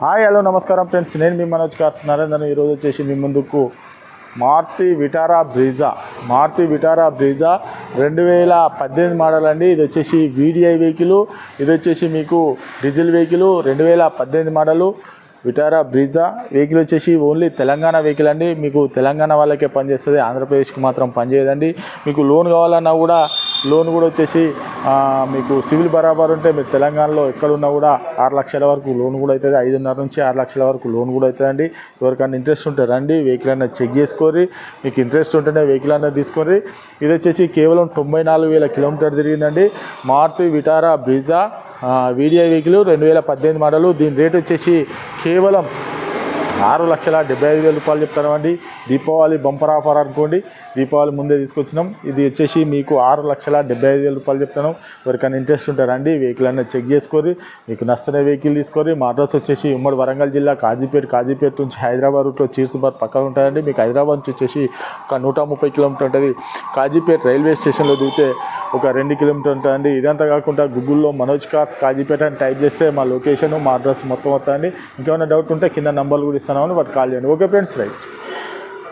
Hi hello నమస్కారం friends, నేను మీ Manoj cars Narender. ఈరోజు వచ్చేసి మీ ముందుకు మారుతి విటారా బ్రీజా 2018 మోడల్ అండి. ఇది వచ్చేసి వీడిఐ వెహికల్, ఇది వచ్చేసి మీకు diesel vehicle. 2018 model Vitara Brezza vehicle వచ్చేసి ఓన్లీ తెలంగాణ వెహికల్ అండి. మీకు తెలంగాణ వాళ్ళకే పనిచేస్తుంది, ఆంధ్రప్రదేశ్కి మాత్రం పనిచేయదండి. మీకు లోన్ కావాలన్నా కూడా లోన్ కూడా వచ్చేసి మీకు సివిల్ బరాబర్ ఉంటే మీరు తెలంగాణలో ఎక్కడున్నా కూడా 6 లక్షల వరకు లోన్ కూడా అవుతుంది. 5.5 నుంచి 6 లక్షల వరకు లోన్ కూడా అవుతుందండి. ఎవరికైనా ఇంట్రెస్ట్ ఉంటే రండి, వెహికల్ అన్నది చెక్ చేసుకోరి. మీకు ఇంట్రెస్ట్ ఉంటేనే వెహికల్ అన్నది తీసుకొని. ఇది వచ్చేసి కేవలం 94,000 కిలోమీటర్ తిరిగిందండి. Maruti Vitara Brezza VDI vehicle 2018 model. దీని రేట్ వచ్చేసి కేవలం 6,75,000 రూపాయలు చెప్తామండి. దీపావళి బంపర్ ఆఫర్ అనుకోండి, దీపావళి ముందే తీసుకొచ్చినాం. ఇది వచ్చేసి మీకు 6,75,000 రూపాయలు చెప్తాను. ఎవరికైనా ఇంట్రెస్ట్ ఉంటారండి, వెహికల్ అనేది చెక్ చేసుకొని మీకు నచ్చిన వెహికల్ తీసుకొని. మా అడ్రస్ వచ్చేసి ఉమ్మడి వరంగల్ జిల్లా కాజీపేట నుంచి హైదరాబాద్ రూట్లో చీర్సుబాద్ పక్కన ఉంటాయండి. మీకు హైదరాబాద్ నుంచి వచ్చేసి ఒక 130 కిలోమీటర్ ఉంటుంది. కాజీపేట రైల్వే స్టేషన్లో దిగితే ఒక 2 కిలోమీటర్ ఉంటుందండి. ఇదంతా కాకుండా గూగుల్లో మనోజ్ కార్స్ కాజీపేట అని టైప్ చేస్తే మా లొకేషన్, మా అడ్రస్ మొత్తం వస్తాయండి. ఇంకేమైనా డౌట్ ఉంటే కింద నంబర్లు కూడా ఇస్తున్నామని వాటి కాల్ చేయండి. Okay friends, right.